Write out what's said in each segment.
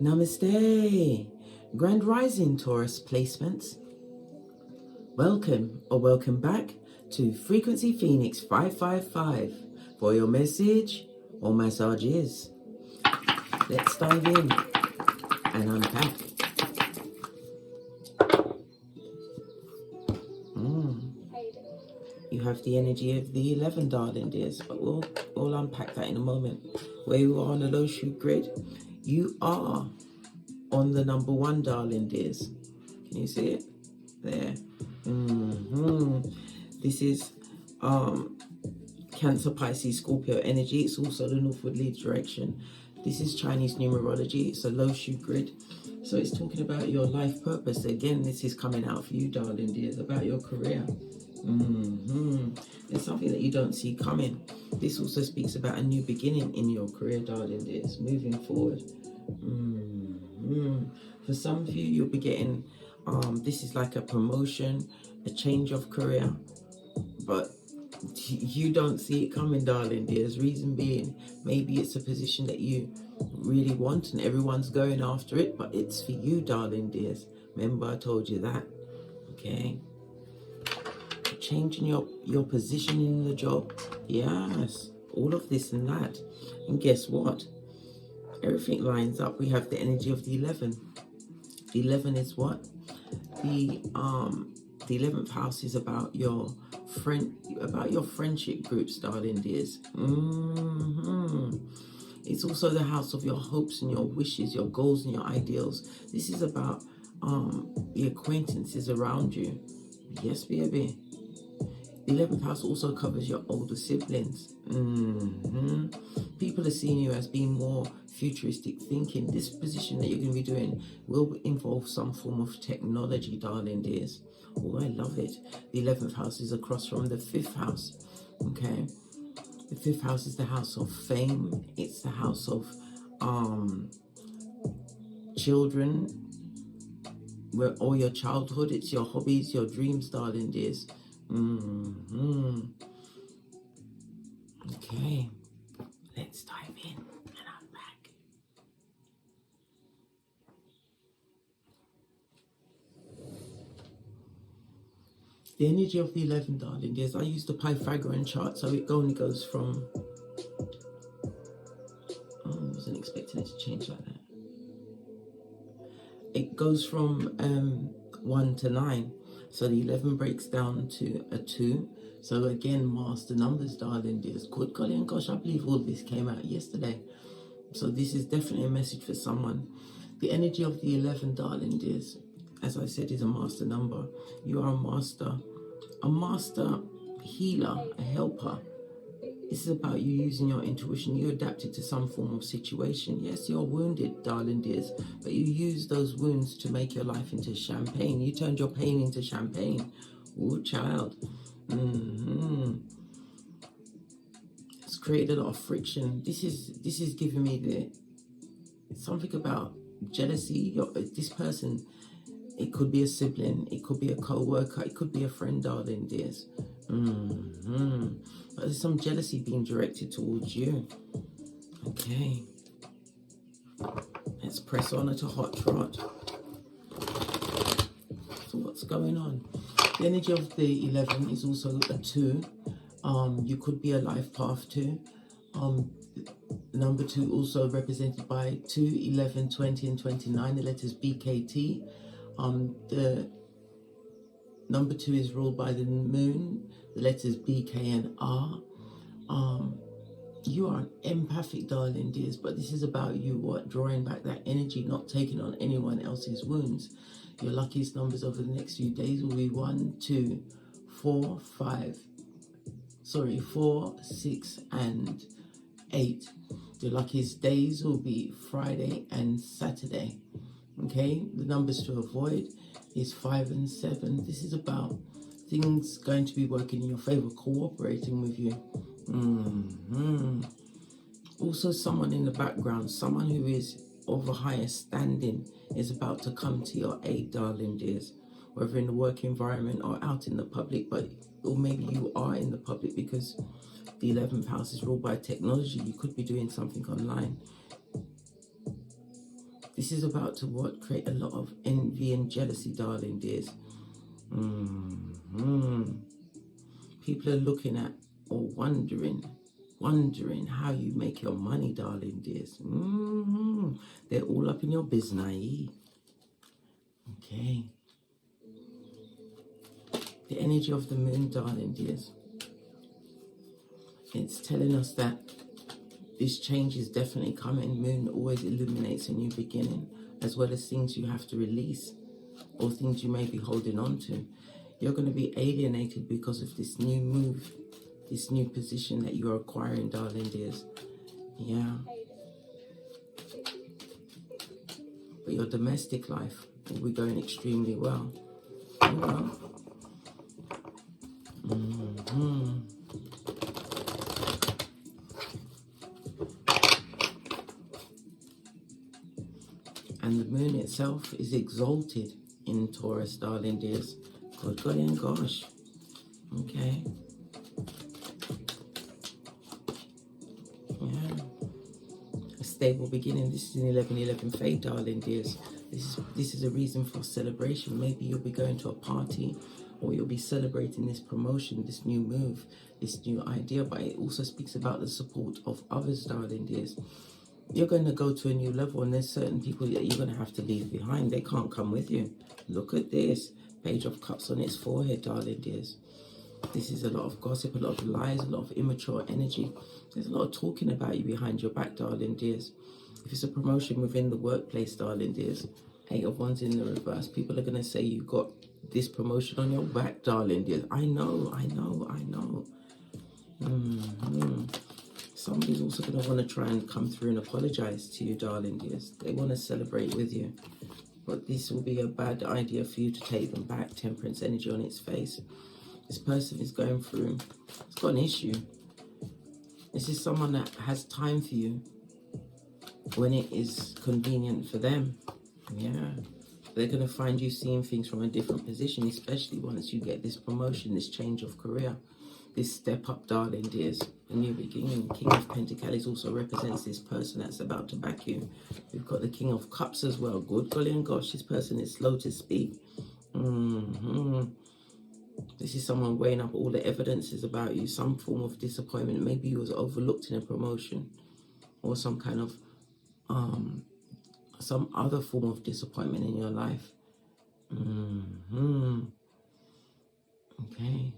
Namaste, Grand Rising Taurus placements. Welcome or welcome back to Frequency Phoenix 555 for your message or massages. Let's dive in and unpack. You have the energy of the 11, darling dears, but we'll unpack that in a moment. Where you are on the low shoot grid, you are on the number 1, darling dears. Can you see it? There. This is Cancer, Pisces, Scorpio energy. It's also the northward leads direction. This is Chinese numerology. It's a low shoot grid. So it's talking about your life purpose. Again, this is coming out for you, darling dears, about your career. It's something that you don't see coming. This also speaks about a new beginning in your career, darling dears, moving forward. For some of you, you'll be getting this is like a promotion, a change of career, but you don't see it coming, darling dears. Reason being, maybe it's a position that you really want and everyone's going after it, but it's for you, darling dears. Remember, I told you that. Okay, changing your position in the job. Yes, all of this and that. And guess what? Everything lines up. We have the energy of the 11. The 11 is what? The 11th house is about your friendship groups, darling dears. It's also the house of your hopes and your wishes, your goals and your ideals. This is about the acquaintances around you. Yes, baby. The 11th house also covers your older siblings. People are seeing you as being more futuristic thinking. This position that you're going to be doing will involve some form of technology, darling dears. Oh, I love it. The 11th house is across from the 5th house. Okay. The 5th house is the house of fame. It's the house of children, or your childhood. It's your hobbies, your dreams, darling dears. Okay, let's dive in and unpack. The energy of the 11, darling dears. I use the Pythagorean chart, so it only goes from... I wasn't expecting it to change like that. It goes from 1 to 9. So the 11 breaks down to a 2. So again, master numbers, darling dears. Good golly and gosh, I believe all this came out yesterday. So this is definitely a message for someone. The energy of the 11, darling dears, as I said, is a master number. You are a master healer, a helper. This is about you using your intuition. You adapted to some form of situation. Yes, you're wounded, darling dears, but you use those wounds to make your life into champagne. You turned your pain into champagne. Oh, child. It's created a lot of friction. This is giving me something about jealousy. This person, it could be a sibling, it could be a co-worker, it could be a friend, darling dears. But there's some jealousy being directed towards you. Okay. Let's press on to hot trot. So what's going on? The energy of the 11 is also a 2. You could be a life path 2. Number 2 also represented by 2, 11, 20 and 29. The letters BKT. The number 2 is ruled by the moon. The letters BK and R. You are an empathic, darling dears, but this is about you drawing back that energy, not taking on anyone else's wounds. Your luckiest numbers over the next few days will be 1, 2, 4, 6 and 8. Your luckiest days will be Friday and Saturday. Okay, the numbers to avoid is 5 and 7. This is about things going to be working in your favor, cooperating with you. Also, someone in the background, someone who is of a higher standing, is about to come to your aid, darling dears, whether in the work environment or out in the public, or maybe you are in the public because the 11th house is ruled by technology. You could be doing something online. This is about to what? Create a lot of envy and jealousy, darling dears. People are looking at or wondering how you make your money, darling dears. They're all up in your business. Okay. The energy of the moon, darling dears. It's telling us that this change is definitely coming. Moon always illuminates a new beginning, as well as things you have to release or things you may be holding on to. You're going to be alienated because of this new move, this new position that you're acquiring, darling dears. Yeah. But your domestic life will be going extremely well. And the moon itself is exalted in Taurus, darling dears. Good golly and gosh. Okay. Yeah. A stable beginning. This is an 11-11 fade, darling dears. This is a reason for celebration. Maybe you'll be going to a party, or you'll be celebrating this promotion, this new move, this new idea. But it also speaks about the support of others, darling dears. You're going to go to a new level, and there's certain people that you're going to have to leave behind. They can't come with you. Look at this. Page of Cups on its forehead, darling dears. This is a lot of gossip, a lot of lies, a lot of immature energy. There's a lot of talking about you behind your back, darling dears. If it's a promotion within the workplace, darling dears, 8 of Wands in the reverse, people are going to say you got this promotion on your back, darling dears. I know. Somebody's also going to want to try and come through and apologize to you, darling dears. They want to celebrate with you. But this will be a bad idea for you to take them back. Temperance energy on its face. This person is going through, it's got an issue. This is someone that has time for you when it is convenient for them. Yeah. They're going to find you seeing things from a different position, especially once you get this promotion, this change of career, this step up, darling dears. A new beginning. King of Pentacles also represents this person that's about to back you. We've got the King of Cups as well. Good golly and gosh, this person is slow to speak. This is someone weighing up all the evidences about you. Some form of disappointment. Maybe you was overlooked in a promotion, or some kind of some other form of disappointment in your life. Okay.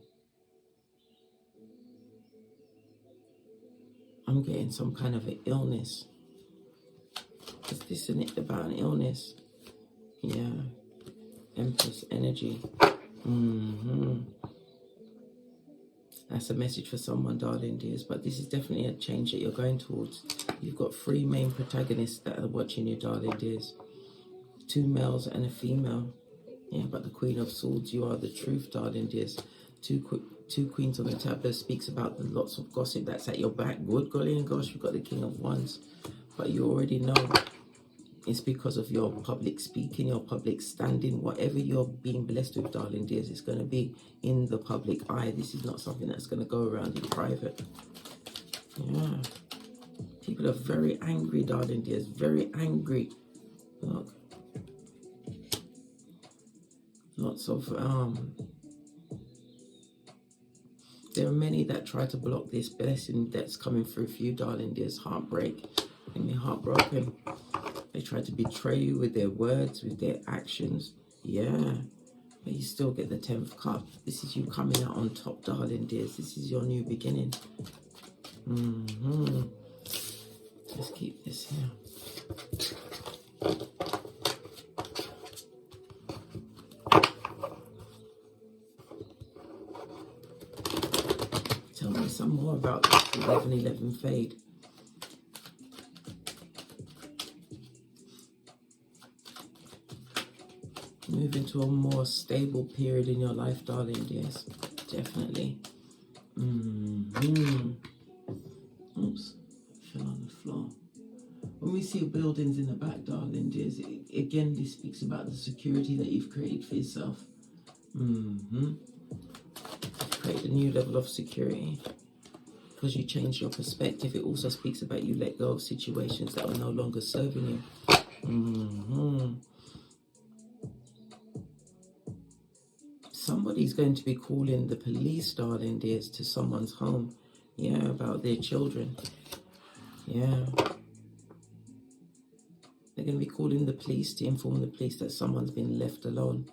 I'm getting some kind of an illness. Is this about an illness? Yeah. Empress energy. That's a message for someone, darling dears. But this is definitely a change that you're going towards. You've got 3 main protagonists that are watching you, darling dears. 2 males and a female. Yeah, but the Queen of Swords, you are the truth, darling dears. Two queens on the tablet speaks about the lots of gossip that's at your back. Good golly and gosh, you've got the King of Wands. But you already know it's because of your public speaking, your public standing. Whatever you're being blessed with, darling dears, it's going to be in the public eye. This is not something that's going to go around in private. Yeah. People are very angry, darling dears. Very angry. Look. Lots of there are many that try to block this blessing that's coming through for you, darling dears. Heartbreak. Make me heartbroken. They try to betray you with their words, with their actions. Yeah. But you still get the 10th cup. This is you coming out on top, darling dears. This is your new beginning. Let's keep this here. Tell me some more about this 11-11 fade. Move into a more stable period in your life, darling dears. Definitely. Oops, fell on the floor. When we see buildings in the back, darling dears, again, this speaks about the security that you've created for yourself. Create a new level of security because you changed your perspective. It also speaks about you let go of situations that are no longer serving you. Somebody's going to be calling the police, darling dears, to someone's home. Yeah, about their children. Yeah. They're going to be calling the police to inform the police that someone's been left alone.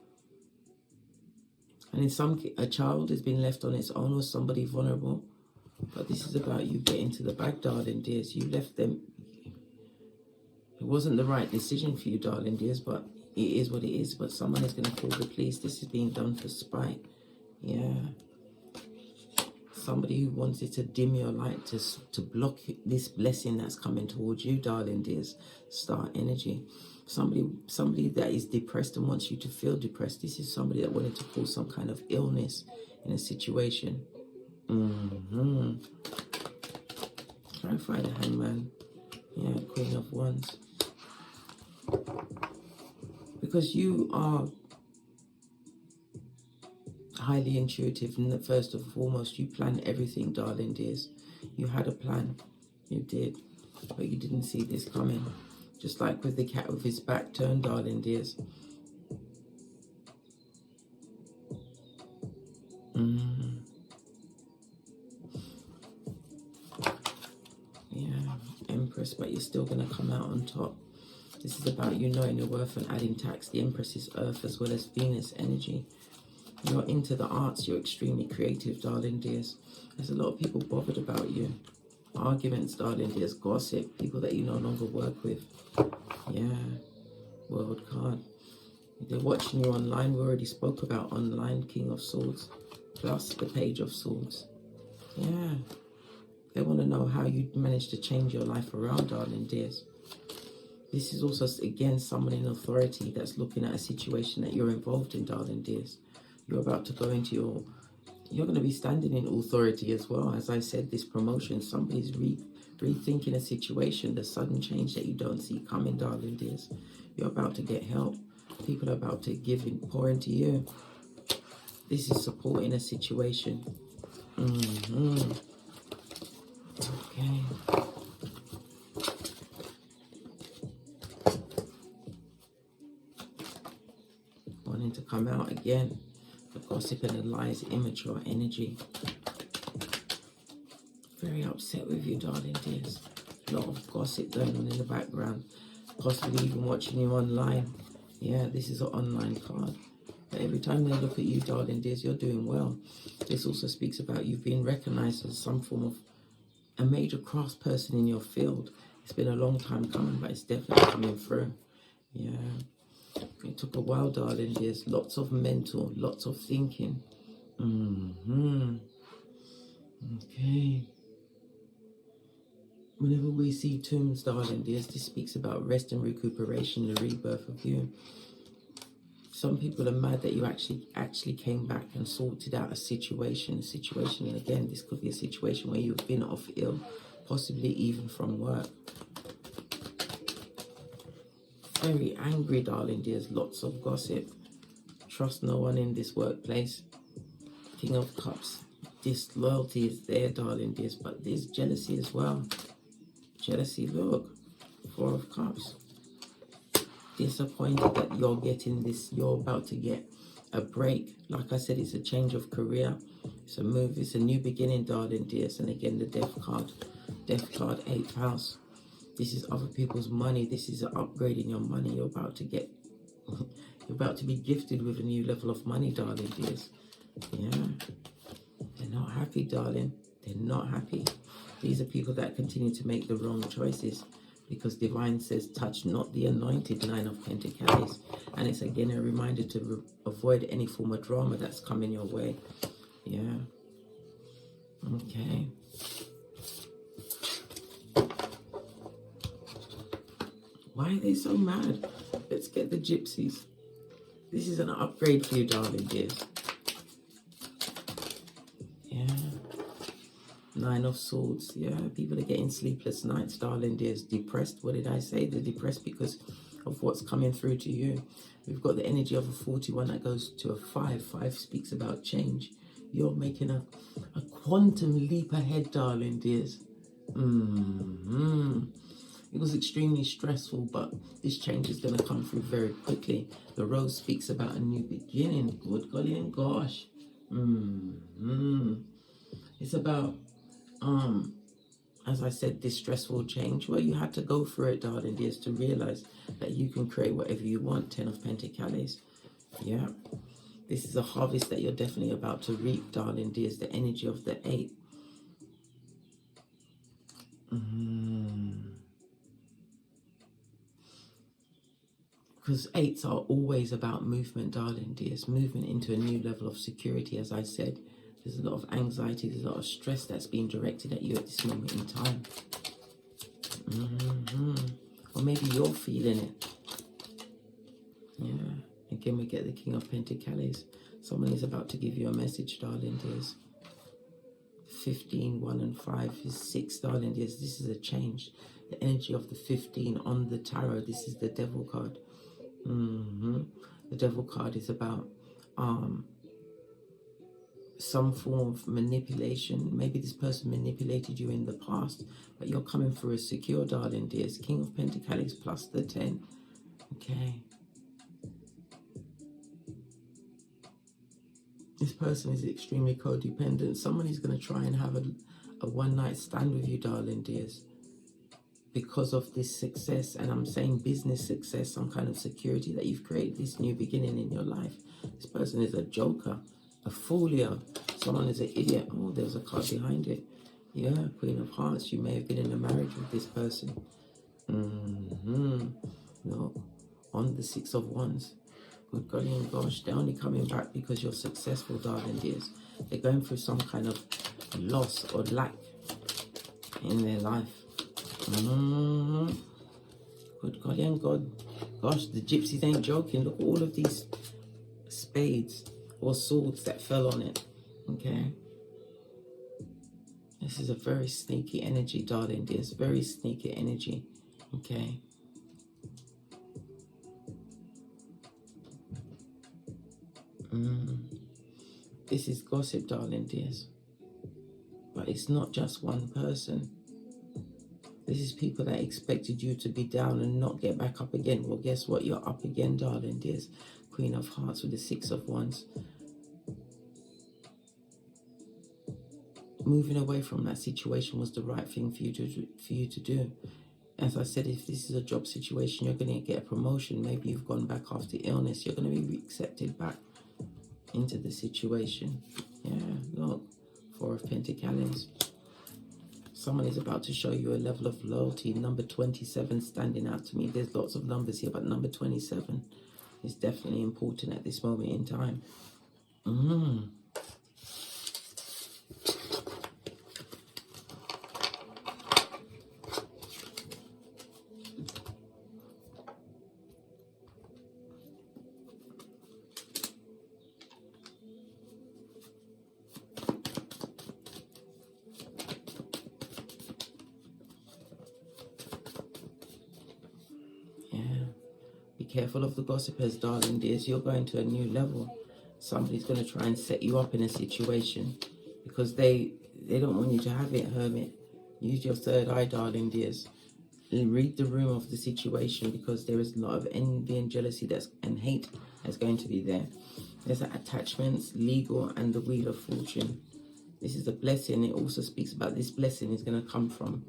And in a child has been left on its own, or somebody vulnerable. But this is about you getting to the bag, darling dears. You left them. It wasn't the right decision for you, darling dears, but it is what it is. But someone is going to call the police. This is being done for spite. Yeah. Somebody who wanted to dim your light, to block this blessing that's coming towards you, darling dears. Star energy. Somebody that is depressed and wants you to feel depressed. This is somebody that wanted to cause some kind of illness in a situation. Clarify the Hangman. Yeah, Queen of Wands. Because you are highly intuitive, and first and foremost, you plan everything, darling dears. You had a plan. You did. But you didn't see this coming. Just like with the cat with his back turned, darling dears. Yeah, Empress, but you're still going to come out on top. This is about you knowing your worth and adding tax. The Empress is Earth as well as Venus energy. You're into the arts. You're extremely creative, darling dears. There's a lot of people bothered about you. Arguments, darling dears. Gossip. People that you no longer work with. Yeah. World card. They're watching you online. We already spoke about online. King of Swords. Plus the Page of Swords. Yeah. They want to know how you managed to change your life around, darling dears. This is also, again, someone in authority that's looking at a situation that you're involved in, darling dears. You're about to go into you're going to be standing in authority as well. As I said, this promotion, somebody's rethinking a situation, the sudden change that you don't see coming, darling dears. You're about to get help. People are about to pour into you. This is supporting a situation. Okay. Wanting to come out again. The gossip and the lies, immature energy. Very upset with you, darling dears. A lot of gossip going on in the background. Possibly even watching you online. Yeah, this is an online card. But every time they look at you, darling dears, you're doing well. This also speaks about you being recognized as some form of a major craftsperson in your field. It's been a long time coming, but it's definitely coming through. Yeah. It took a while, darling dears. Lots of mental, lots of thinking. Okay. Whenever we see tombs, darling dears, this speaks about rest and recuperation, the rebirth of you. Some people are mad that you actually came back and sorted out a situation. And again, this could be a situation where you've been off ill, possibly even from work. Very angry, darling dears. Lots of gossip. Trust no one in this workplace. King of Cups. Disloyalty is there, darling dears, but there's jealousy as well. Jealousy, look. Four of Cups. Disappointed that you're getting this. You're about to get a break. Like I said, it's a change of career. It's a move. It's a new beginning, darling dears. And again, the Death card. Death card, 8th house. This is other people's money. This is upgrading your money. You're about to get, you're about to be gifted with a new level of money, darling dears. Yeah. They're not happy, darling. They're not happy. These are people that continue to make the wrong choices because Divine says, touch not the anointed, 9 of Pentacles. And it's again a reminder to avoid any form of drama that's coming your way. Yeah. Okay. Why are they so mad? Let's get the gypsies. This is an upgrade for you, darling dears. Yeah. 9 of Swords. Yeah, people are getting sleepless nights, darling dears. Depressed. What did I say? They're depressed because of what's coming through to you. We've got the energy of a 41 that goes to a 5. 5 speaks about change. You're making a quantum leap ahead, darling dears. It was extremely stressful, but this change is going to come through very quickly. The rose speaks about a new beginning. Good golly and gosh. It's about, as I said, this stressful change where you had to go through it, darling dears, to realize that you can create whatever you want. 10 of Pentacles. Yeah. This is a harvest that you're definitely about to reap, darling dears. The energy of the 8. Because 8s are always about movement, darling dears. Movement into a new level of security, as I said. There's a lot of anxiety, there's a lot of stress that's being directed at you at this moment in time. Or maybe you're feeling it. Yeah. Again, we get the King of Pentacles. Someone is about to give you a message, darling dears. 15, 1 and 5 is 6, darling dears. This is a change. The energy of the 15 on the tarot. This is the Devil card. The Devil card is about some form of manipulation. Maybe this person manipulated you in the past, but you're coming for a secure, darling dears. King of Pentacles plus the 10. Okay. This person is extremely codependent. Someone is going to try and have a one-night stand with you, darling dears, because of this success. And I'm saying business success, some kind of security that you've created, this new beginning in your life. This person is a joker, a foolio. Someone is an idiot. Oh, there's a card behind it. Yeah, Queen of Hearts. You may have been in a marriage with this person. No, on the 6 of Wands. Good golly and gosh, they're only coming back because you're successful, darling dears. They're going through some kind of loss or lack in their life. Good golly and God. Gosh, the gypsies ain't joking. Look at all of these spades or swords that fell on it. Okay. This is a very sneaky energy, darling dears. Very sneaky energy. Okay. This is gossip, darling dears. But it's not just one person. This is people that expected you to be down and not get back up again. Well, guess what? You're up again, darling dears. Queen of Hearts with the 6 of Wands. Moving away from that situation was the right thing for you to do. As I said, if this is a job situation, you're going to get a promotion. Maybe you've gone back after illness. You're going to be accepted back into the situation. Yeah, look, 4 of Pentacles. Someone is about to show you a level of loyalty. Number 27 standing out to me. There's lots of numbers here, but number 27 is definitely important at this moment in time. Careful of the gossipers, darling dears. You're going to a new level. Somebody's going to try and set you up in a situation because they don't want you to have it, hermit. Use your third eye, darling dears. And read the room of the situation, because there is a lot of envy and jealousy and hate that's going to be there. There's attachments, legal, and the Wheel of Fortune. This is a blessing. It also speaks about this blessing is going to come from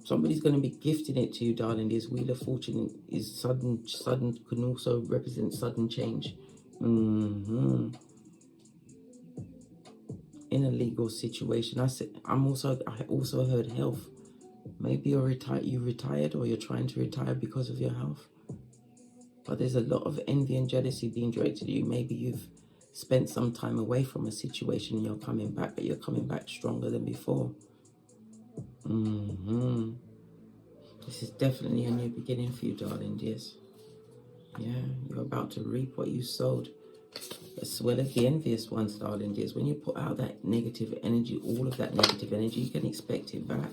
somebody's going to be gifting it to you, darling. This Wheel of Fortune is sudden, can also represent sudden change. In a legal situation. I also heard health. Maybe you retired, or you're trying to retire because of your health. But there's a lot of envy and jealousy being directed at you. Maybe you've spent some time away from a situation and you're coming back, but you're coming back stronger than before. This is definitely a new beginning for you, darling dears. Yeah, you're about to reap what you sowed, as well as the envious ones, darling dears. When you put out that negative energy, all of that negative energy, you can expect it back.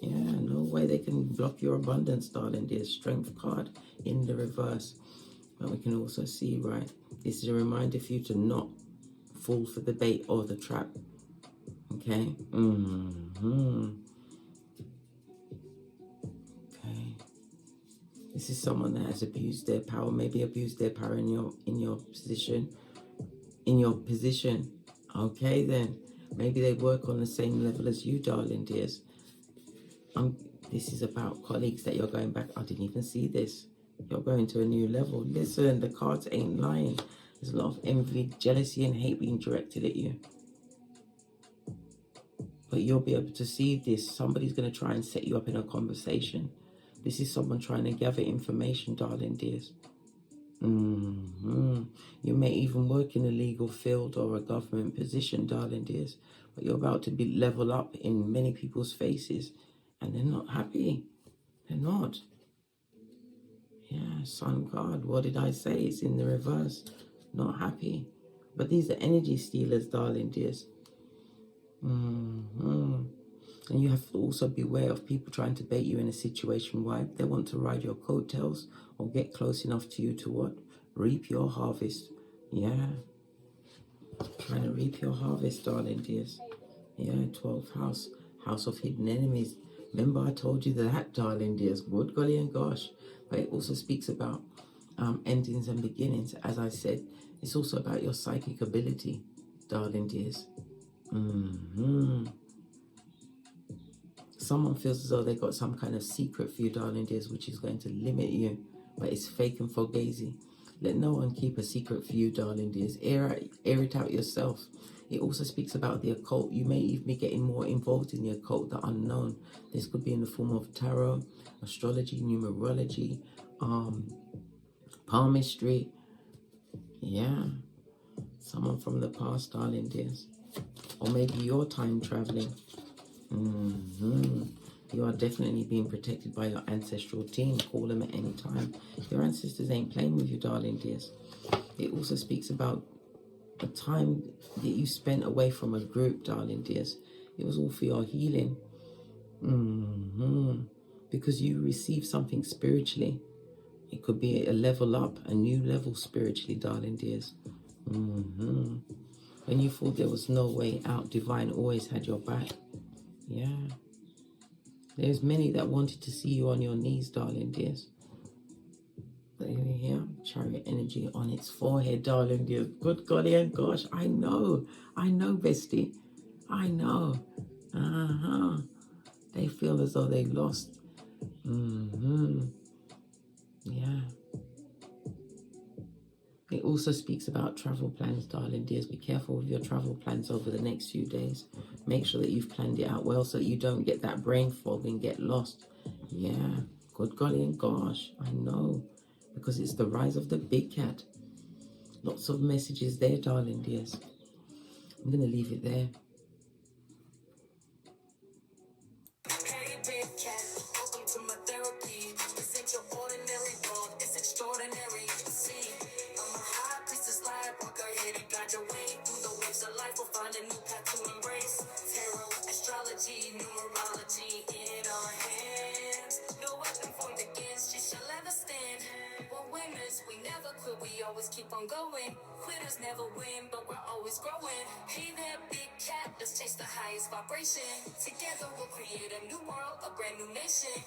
Yeah, no way they can block your abundance, darling dears. Strength card in the reverse. But we can also see, right, this is a reminder for you to not fall for the bait or the trap. Okay? This is someone that has abused their power, maybe abused their power in your position. Okay, then maybe they work on the same level as you, darling dears. This is about colleagues that you're going back. I didn't even see this. You're going to a new level. Listen, the cards ain't lying. There's a lot of envy, jealousy, and hate being directed at you. But you'll be able to see this. Somebody's going to try and set you up in a conversation. This is someone trying to gather information, darling dears. You may even work in a legal field or a government position, darling dears. But you're about to be level up in many people's faces. And they're not happy. They're not. Yeah, Sun card. What did I say? It's in the reverse. Not happy. But these are energy stealers, darling dears. And you have to also beware of people trying to bait you in a situation where they want to ride your coattails or get close enough to you to what? Reap your harvest. Yeah. Trying to reap your harvest, darling dears. Yeah, 12th house. House of hidden enemies. Remember I told you that, darling dears. Good golly and gosh. But it also speaks about endings and beginnings. As I said, it's also about your psychic ability, darling dears. Someone feels as though they got some kind of secret for you, darling dears, which is going to limit you, but it's fake and fugazi. Let no one keep a secret for you, darling dears. Air it out yourself. It also speaks about the occult. You may even be getting more involved in the occult, the unknown. This could be in the form of tarot, astrology, numerology, palmistry. Yeah, someone from the past, darling dears. Or maybe you're time traveling. You are definitely being protected by your ancestral team. Call them at any time. Your ancestors ain't playing with you, darling dears. It also speaks about a time that you spent away from a group, darling dears. It was all for your healing. Because you received something spiritually. It could be a level up, a new level spiritually, darling dears. When you thought there was no way out, divine always had your back. Yeah. There's many that wanted to see you on your knees, darling dears. But here, chariot energy on its forehead, darling dears. Good golly and gosh, I know, bestie. I know. They feel as though they've lost. Yeah. It also speaks about travel plans, darling dears. Be careful with your travel plans over the next few days. Make sure that you've planned it out well so that you don't get that brain fog and get lost. Yeah, good golly and gosh, I know. Because it's the rise of the big cat. Lots of messages there, darling dears. I'm going to leave it there. Hey, big cat, welcome to my therapy. This ain't your ordinary world, it's extraordinary. See, I'm a high priestess lightworker, here to guide your way through the waves of life. We'll find a new path to embrace. Tarot, astrology, numerology in our hands. No weapon formed against you shall ever stand. We're winners, we never quit, we always keep on going. Quitters never win, but we're always growing. Hey there, big cat, let's chase the highest vibration. Together we'll create a new world, a brand new nation.